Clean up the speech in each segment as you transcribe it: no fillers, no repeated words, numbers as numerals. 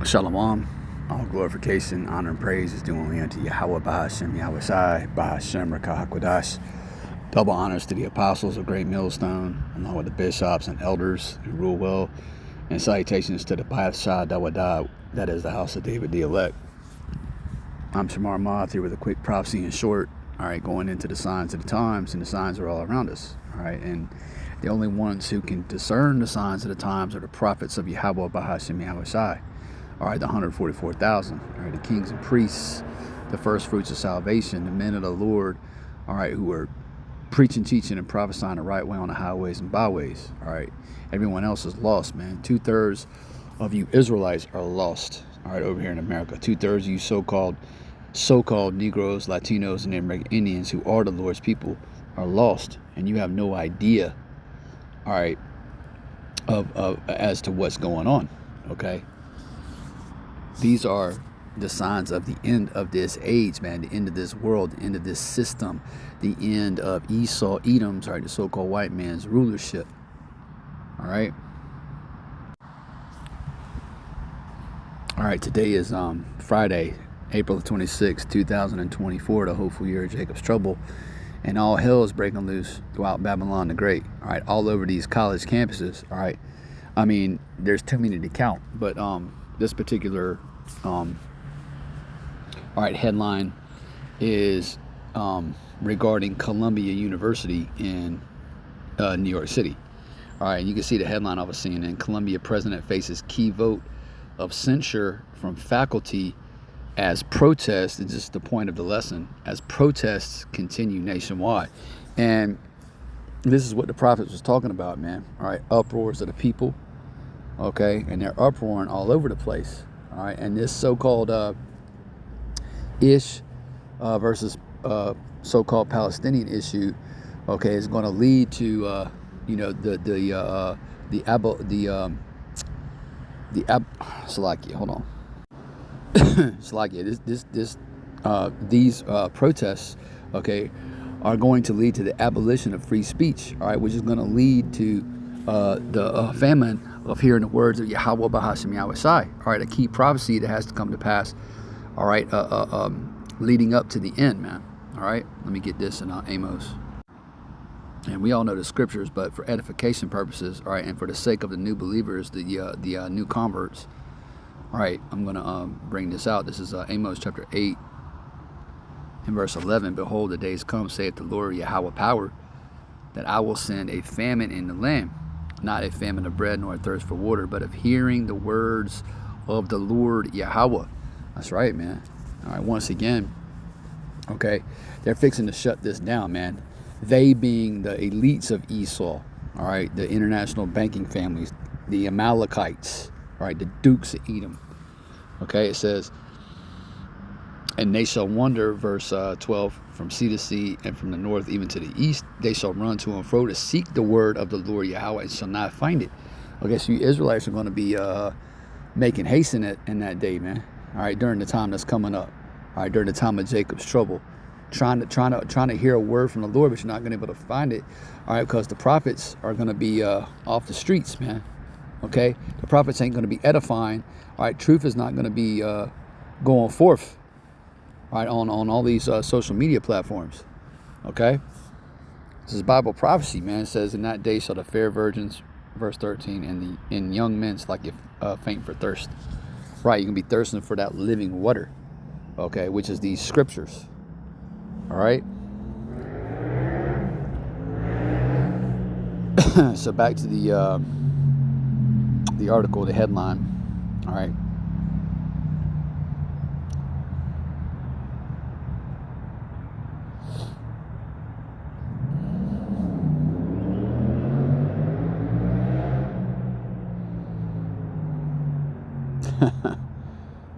Shalom. All glorification, honor, and praise is due only unto Yahweh Bahashem, Yahweh Shai, Bahashem, Rakah HaKodash. Double honors to the apostles of Great Millstone, along with the bishops and elders who rule well, and salutations to the Bath Shah Dawadah, that is the house of David the elect. I'm Shamar Moth here with a quick prophecy in short. All right, going into the signs of the times, and the signs are all around us. All right, and the only ones who can discern the signs of the times are the prophets of Yahweh Bahashem, Yahweh Shai. All right, the 144,000. All right, the kings and priests, the first fruits of salvation, the men of the Lord. All right, who are preaching, teaching, and prophesying the right way on the highways and byways. All right, everyone else is lost, man. 2/3 of you Israelites are lost. All right, over here in America, 2/3 of you so-called Negroes, Latinos, and American Indians who are the Lord's people are lost, and you have no idea. All right, of as to what's going on. Okay. These are the signs of the end of this age, man, the end of this world, the end of this system, the end of Esau, Edom's, right, the so-called white man's rulership. All right. All right, today is Friday, April 26, 2024, the hopeful year of Jacob's trouble, and all hell is breaking loose throughout Babylon the Great. All right, all over these college campuses. All right, I mean, there's too many to count, but this particular all right headline is regarding Columbia University in New York City. All right, you can see the headline off of CNN. Columbia president faces key vote of censure from faculty as protests, and just the point of the lesson, as protests continue nationwide. And this is what the prophet was talking about, man. All right, uproars of the people. Okay, and they're uproaring all over the place. All right, and this so-called ish versus so-called Palestinian issue, okay, is going to lead to Salakia. Hold on, Salakia. These protests, okay, are going to lead to the abolition of free speech. All right, which is going to lead to the famine of hearing the words of Yahweh Bahashem Yahweh Shai. All right, a key prophecy that has to come to pass. All right, leading up to the end, man. All right, let me get this in Amos. And we all know the scriptures, but for edification purposes, all right, and for the sake of the new believers, the new converts, all right, I'm gonna bring this out. This is Amos chapter 8 and verse 11. Behold, the days come, saith the Lord Yahweh power, that I will send a famine in the land, not a famine of bread nor a thirst for water, but of hearing the words of the Lord Yahweh. That's right, man. All right, once again, okay, they're fixing to shut this down, man. They being the elites of Esau, all right, the international banking families, the Amalekites, all right, the dukes of Edom. Okay, it says, and they shall wander, verse 12, from sea to sea, and from the north even to the east. They shall run to and fro to seek the word of the Lord Yahweh, and shall not find it. Okay, so you Israelites are going to be making haste in that day, man. All right, during the time that's coming up. All right, during the time of Jacob's trouble, trying to hear a word from the Lord, but you're not going to be able to find it. All right, because the prophets are going to be off the streets, man. Okay, the prophets ain't going to be edifying. All right, truth is not going to be going forth. All right, on all these social media platforms. Okay, this is Bible prophecy, man. It says, in that day shall the fair virgins, verse 13, and young men like if faint for thirst. Right, you can be thirsting for that living water. Okay, which is these scriptures. All right. So back to the article, the headline. All right.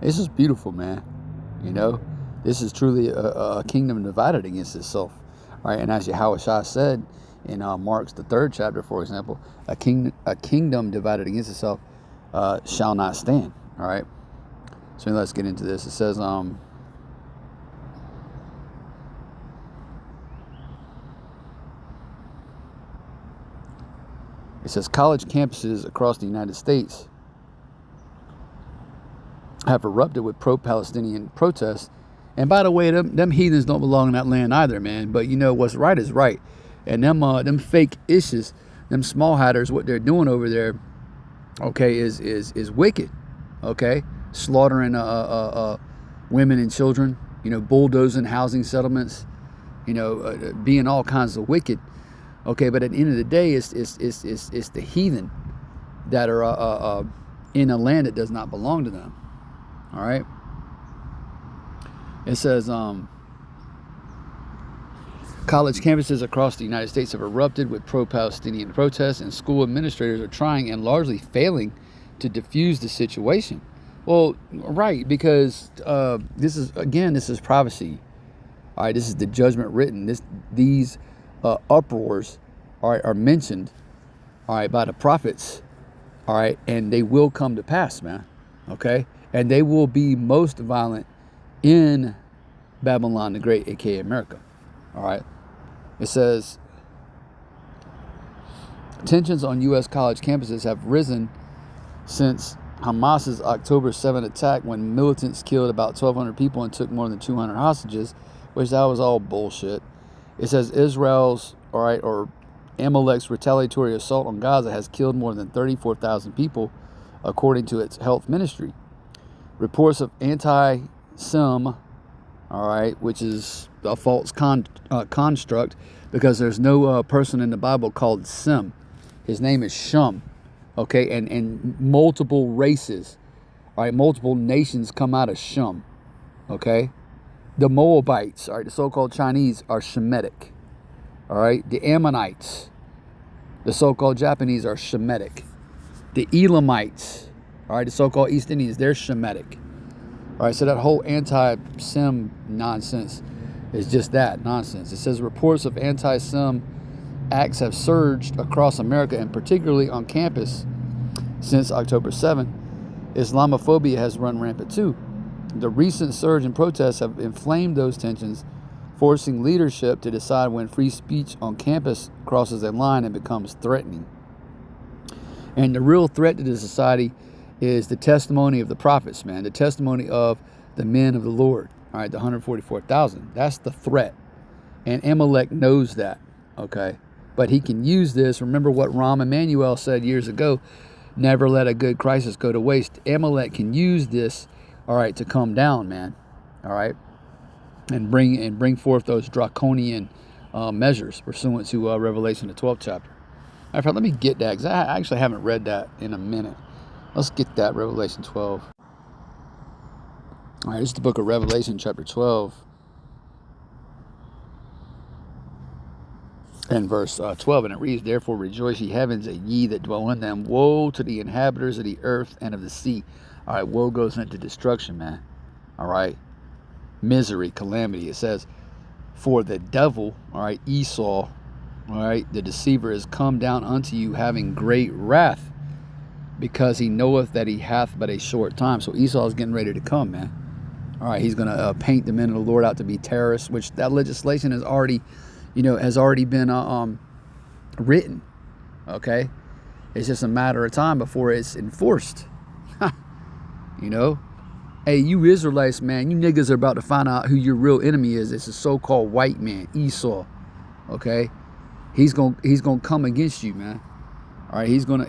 This is beautiful, man. You know, this is truly a kingdom divided against itself. All right, and as Yahweh Shah said in Mark's the 3rd chapter, for example, a kingdom divided against itself shall not stand. All right, so let's get into this. It says college campuses across the United States have erupted with pro-Palestinian protests. And by the way, them heathens don't belong in that land either, man. But you know what's right is right. And them fake issues, them small hatters, what they're doing over there, okay, is wicked. Okay, slaughtering women and children, you know, bulldozing housing settlements, you know, being all kinds of wicked. Okay, but at the end of the day, it's the heathen that are in a land that does not belong to them. All right. It says college campuses across the United States have erupted with pro-Palestinian protests, and school administrators are trying and largely failing to diffuse the situation. Well, right, because this is prophecy. All right, this is the judgment written. These uproars, all right, are mentioned, all right, by the prophets, all right, and they will come to pass, man. Okay, and they will be most violent in Babylon the Great, aka America. All right. It says tensions on U.S. college campuses have risen since Hamas's October 7 attack, when militants killed about 1,200 people and took more than 200 hostages, which that was all bullshit. It says Israel's, all right, or Amalek's retaliatory assault on Gaza has killed more than 34,000 people, according to its health ministry. Reports of anti-Sem, all right, which is a false construct, because there's no person in the Bible called Sem. His name is Shem, okay, and multiple races, all right, multiple nations come out of Shem, okay. The Moabites, all right, the so-called Chinese, are Shemitic, all right. The Ammonites, the so-called Japanese, are Shemitic. The Elamites, all right, the so-called East Indians, they're Shemitic. All right, so that whole anti-Sem nonsense is just that, nonsense. It says reports of anti-Sem acts have surged across America, and particularly on campus since October 7. Islamophobia has run rampant too. The recent surge in protests have inflamed those tensions, forcing leadership to decide when free speech on campus crosses a line and becomes threatening. And the real threat to the society is the testimony of the prophets, man. The testimony of the men of the Lord. All right, the 144,000. That's the threat. And Amalek knows that, okay? But he can use this. Remember what Rahm Emanuel said years ago, never let a good crisis go to waste. Amalek can use this, all right, to come down, man. All right? And bring forth those draconian measures pursuant to Revelation, the 12th chapter. Matter of fact, let me get that, because I actually haven't read that in a minute. Let's get that, Revelation 12. All right, this is the book of Revelation, chapter 12. And verse 12, and it reads, "Therefore rejoice, ye heavens, and ye that dwell in them. Woe to the inhabitants of the earth and of the sea." All right, woe goes into destruction, man. All right, misery, calamity. It says, "For the devil," all right, Esau, all right, "the deceiver is come down unto you, having great wrath, because he knoweth that he hath but a short time." So Esau is getting ready to come, man. All right, he's going to paint the men of the Lord out to be terrorists, which that legislation has already, has already been written. Okay, it's just a matter of time before it's enforced. Hey, you Israelites, man, you niggas are about to find out who your real enemy is. It's a so-called white man, Esau. Okay, he's gonna come against you, man. All right, he's gonna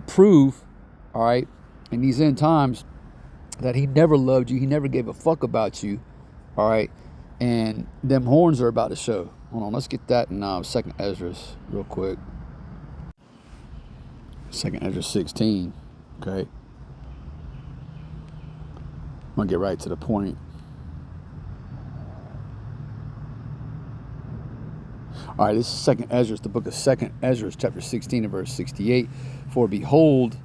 prove, all right, in these end times, that he never loved you. He never gave a fuck about you. All right, and them horns are about to show. Hold on, let's get that in 2nd Ezra real quick. 2nd Ezra 16. Okay, I'm gonna get right to the point. All right, this is 2nd Ezra, the book of 2nd Ezra, chapter 16 and verse 68. "For behold,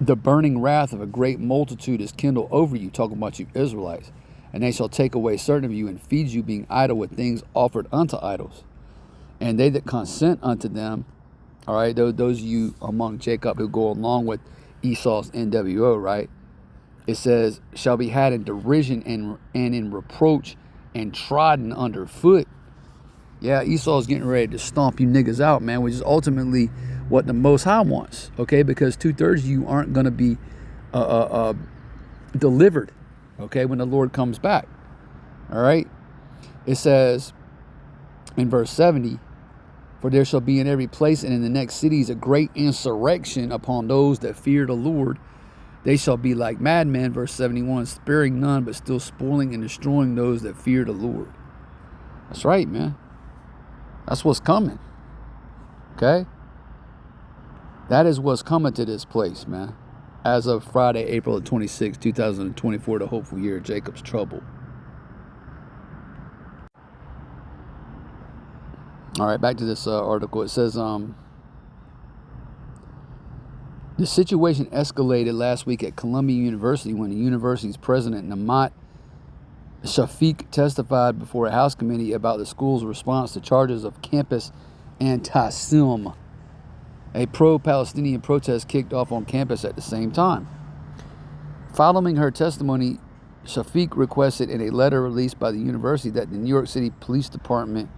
the burning wrath of a great multitude is kindled over you," talking about you Israelites, "and they shall take away certain of you and feed you, being idle with things offered unto idols. And they that consent unto them," all right, those of you among Jacob who go along with Esau's NWO, right? It says, "shall be had in derision and in reproach and trodden underfoot." Yeah, Esau's getting ready to stomp you niggas out, man, which is ultimately what the Most High wants, okay? Because 2/3 of you aren't going to be delivered, okay, when the Lord comes back, all right? It says in verse 70, for there shall be in every place and in the next cities a great insurrection upon those that fear the Lord. They shall be like madmen, verse 71, sparing none, but still spoiling and destroying those that fear the Lord. That's right, man. That's what's coming, okay? That is what's coming to this place, man. As of Friday, April 26, 2024, the hopeful year of Jacob's trouble. All right, back to this article. It says, the situation escalated last week at Columbia University when the university's president, Namat Shafiq, testified before a House committee about the school's response to charges of campus anti-Sim. A pro-Palestinian protest kicked off on campus at the same time. Following her testimony, Shafiq requested in a letter released by the university that the New York City Police Department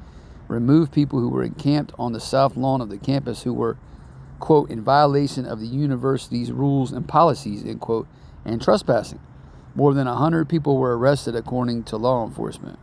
remove people who were encamped on the south lawn of the campus who were, quote, in violation of the university's rules and policies, end quote, and trespassing. More than 100 people were arrested, according to law enforcement.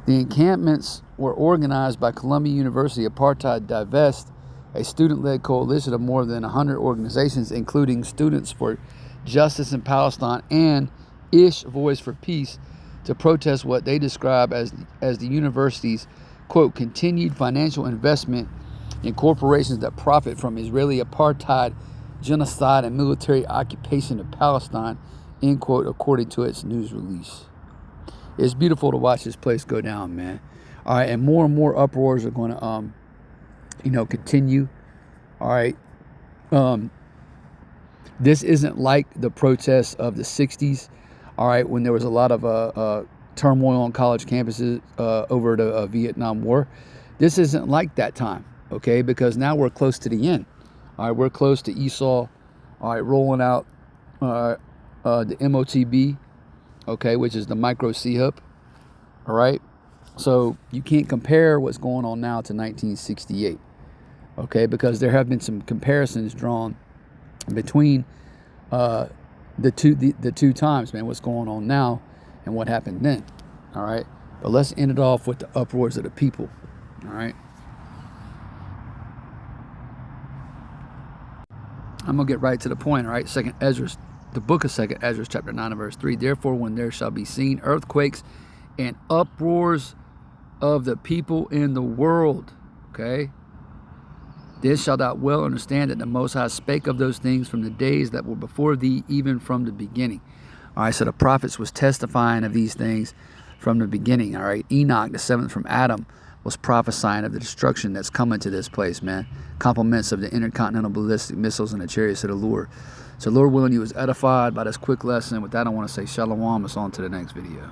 The encampments were organized by Columbia University Apartheid Divest, a student-led coalition of more than 100 organizations, including Students for Justice in Palestine and Ish Voice for Peace, to protest what they describe as the university's, quote, continued financial investment in corporations that profit from Israeli apartheid, genocide, and military occupation of Palestine, end quote, according to its news release. It's beautiful to watch this place go down, man. All right, and more uproars are going to continue. All right. This isn't like the protests of the 60s, all right, when there was a lot of turmoil on college campuses over the Vietnam War. This isn't like that time, okay, because now we're close to the end. All right, we're close to Esau, all right, rolling out the MOTB, okay, which is the micro C-Hub, all right? So you can't compare what's going on now to 1968. Okay, because there have been some comparisons drawn between the two times, man. What's going on now and what happened then? All right, but let's end it off with the uproars of the people. All right, I'm gonna get right to the point. All right, the book of Second Ezra, chapter 9 and verse 3. Therefore, when there shall be seen earthquakes and uproars of the people in the world, okay. This shalt thou well understand that the Most High spake of those things from the days that were before thee, even from the beginning. All right, so the prophets was testifying of these things from the beginning. All right, Enoch, the seventh from Adam, was prophesying of the destruction that's coming to this place, man. Compliments of the intercontinental ballistic missiles and the chariots of the Lord. So Lord willing, you was edified by this quick lesson. With that, I want to say shalom. It's on to the next video.